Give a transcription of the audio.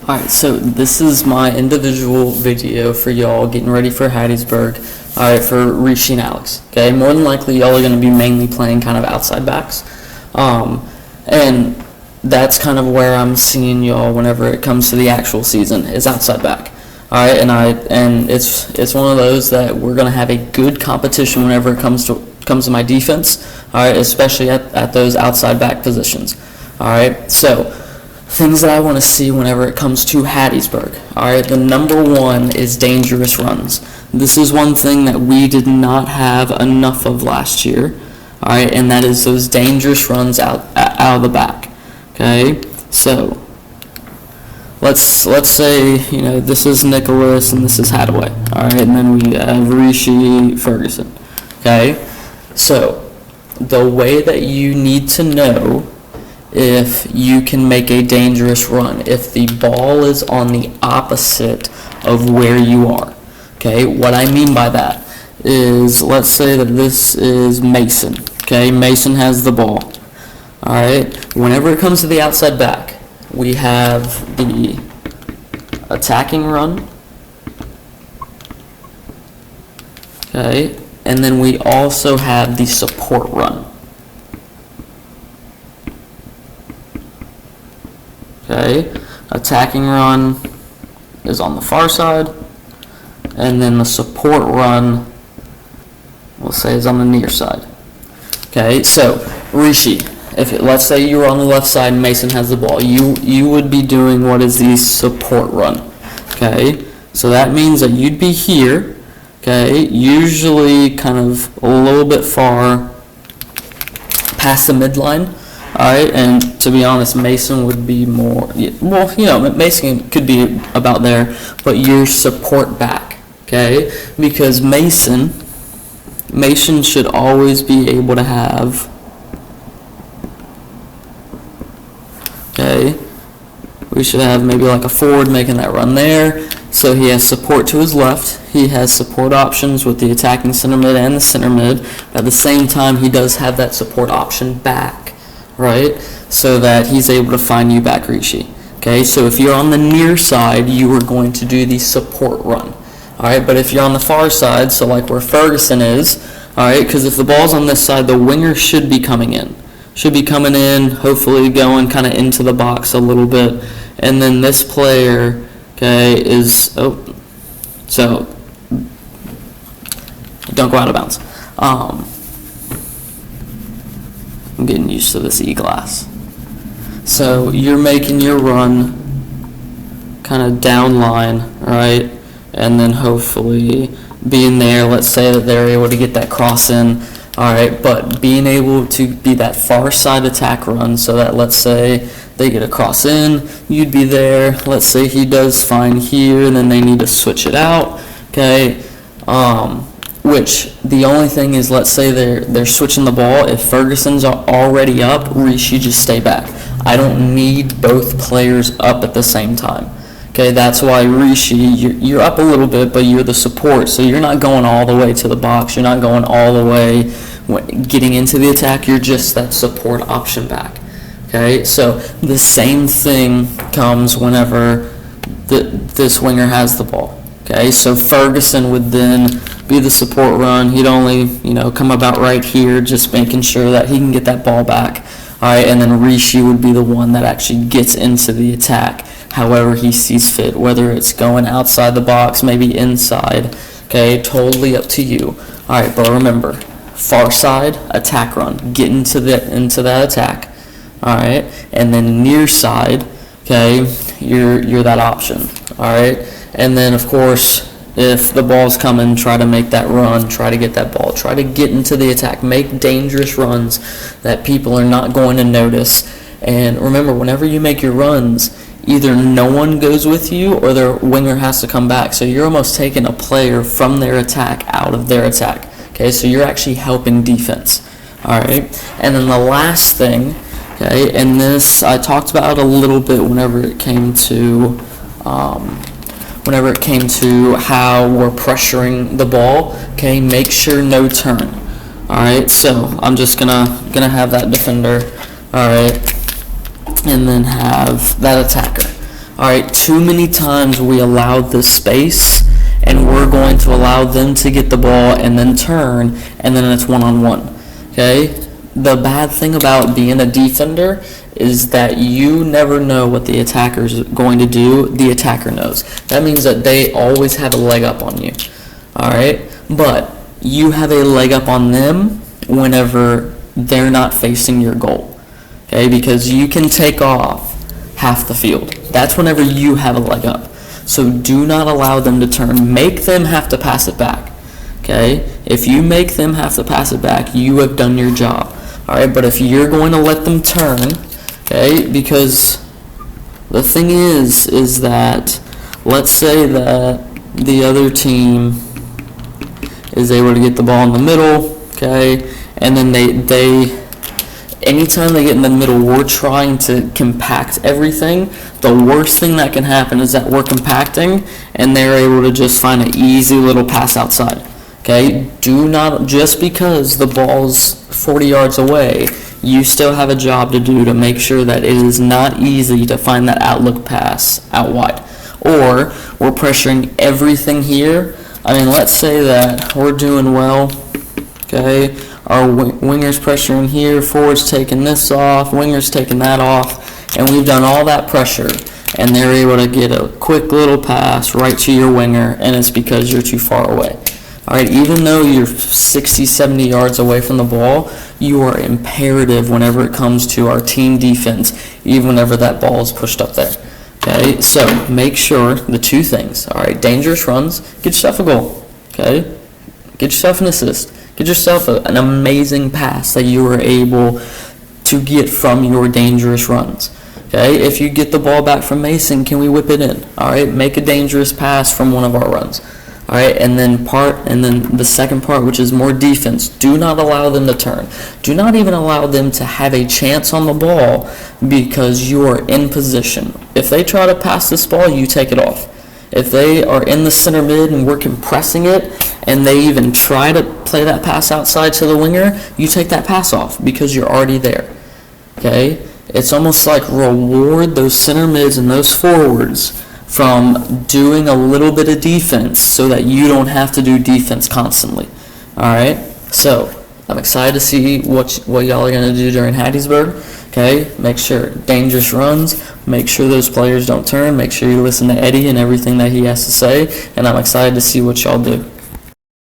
Alright, so this is my individual video for y'all getting ready for Hattiesburg. Alright, for Rishi and Alex. Okay, more than likely y'all are going to be mainly playing kind of outside backs. And that's kind of where I'm seeing y'all whenever it comes to the actual season, is outside back. Alright, and it's one of those that we're going to have a good competition whenever it comes to my defense. Alright, especially at those outside back positions. Alright, so things that I want to see whenever it comes to Hattiesburg. Alright, the number one is dangerous runs. This is one thing that we did not have enough of last year. Alright, and that is those dangerous runs out of the back. Okay, so let's say, this is Nicholas and this is Hadaway. Alright, and then we have Rishi, Ferguson. Okay, so the way that you need to know if you can make a dangerous run, if the ball is on the opposite of where you are. Okay, what I mean by that is, let's say that this is Mason. Okay, Mason has the ball. Alright, whenever it comes to the outside back, we have the attacking run. Okay, and then we also have the support run. Okay, attacking run is on the far side, and then the support run, we'll say, is on the near side. Okay, so Rishi, let's say you were on the left side and Mason has the ball, you would be doing what is the support run. Okay, so that means that you'd be here. Okay, usually kind of a little bit far past the midline. Alright, and to be honest, Mason would be more, well, Mason could be about there, but your support back, okay? Because Mason should always be able to have, okay, we should have maybe like a forward making that run there, so he has support to his left, he has support options with the attacking center mid and the center mid, but at the same time he does have that support option back. Right, so that he's able to find you back, Rishi. Okay, so if you're on the near side, you are going to do the support run. Alright, but if you're on the far side, so like where Ferguson is, alright, because if the ball's on this side, the winger should be coming in. Should be coming in, hopefully going kind of into the box a little bit. And then this player, okay, is, so don't go out of bounds. I'm getting used to this E-glass. So you're making your run kind of down line, right? And then hopefully being there, let's say that they're able to get that cross in, all right, but being able to be that far side attack run so that, let's say they get a cross in, you'd be there. Let's say he does fine here and then they need to switch it out, okay? Which the only thing is, let's say they're switching the ball. If Ferguson's already up, Rishi just stay back. I don't need both players up at the same time. Okay, that's why Rishi, you're up a little bit, but you're the support, so you're not going all the way to the box. You're not going all the way getting into the attack. You're just that support option back. Okay, so the same thing comes whenever this winger has the ball. Okay, so Ferguson would then be the support run. He'd only, come about right here, just making sure that he can get that ball back. All right, and then Rishi would be the one that actually gets into the attack however he sees fit, whether it's going outside the box, maybe inside. Okay, totally up to you. All right, but remember, far side, attack run. Get into that attack. All right, and then near side, okay, you're that option. All right. And then, of course, if the ball's coming, try to make that run, try to get that ball, try to get into the attack, make dangerous runs that people are not going to notice. And remember, whenever you make your runs, either no one goes with you or their winger has to come back. So you're almost taking a player from their attack out of their attack. Okay, so you're actually helping defense. All right, and then the last thing, okay, and this I talked about a little bit whenever it came to how we're pressuring the ball. Okay, make sure no turn. All right, so I'm just gonna have that defender. All right, and then have that attacker. All right, too many times we allow this space, and we're going to allow them to get the ball and then turn, and then it's one-on-one. Okay? The bad thing about being a defender is that you never know what the attacker's going to do. The attacker knows. That means that they always have a leg up on you. All right? But you have a leg up on them whenever they're not facing your goal. Okay? Because you can take off half the field. That's whenever you have a leg up. So do not allow them to turn. Make them have to pass it back. Okay? If you make them have to pass it back, you have done your job. All right? But if you're going to let them turn, okay, because the thing is that let's say that the other team is able to get the ball in the middle, okay, and then they anytime they get in the middle, we're trying to compact everything. The worst thing that can happen is that we're compacting and they're able to just find an easy little pass outside. Okay? Do not, just because the ball's 40 yards away, you still have a job to do to make sure that it is not easy to find that outlook pass out wide. Or we're pressuring everything here. I mean, let's say that we're doing well, okay? Our winger's pressuring here, forward's taking this off, winger's taking that off, and we've done all that pressure, and they're able to get a quick little pass right to your winger, and it's because you're too far away. All right, even though you're 60, 70 yards away from the ball, you are imperative whenever it comes to our team defense, even whenever that ball is pushed up there. Okay, so make sure the two things. All right, dangerous runs, get yourself a goal. Okay, get yourself an assist. Get yourself an amazing pass that you were able to get from your dangerous runs. Okay, if you get the ball back from Mason, can we whip it in? All right, make a dangerous pass from one of our runs. All right, and then the second part, which is more defense. Do not allow them to turn. Do not even allow them to have a chance on the ball because you are in position. If they try to pass this ball, you take it off. If they are in the center mid and we're compressing it and they even try to play that pass outside to the winger, you take that pass off because you're already there. Okay? It's almost like reward those center mids and those forwards from doing a little bit of defense so that you don't have to do defense constantly. All right? So I'm excited to see what y'all are going to do during Hattiesburg. Okay, make sure dangerous runs, make sure those players don't turn, make sure you listen to Eddie and everything that he has to say, and I'm excited to see what y'all do.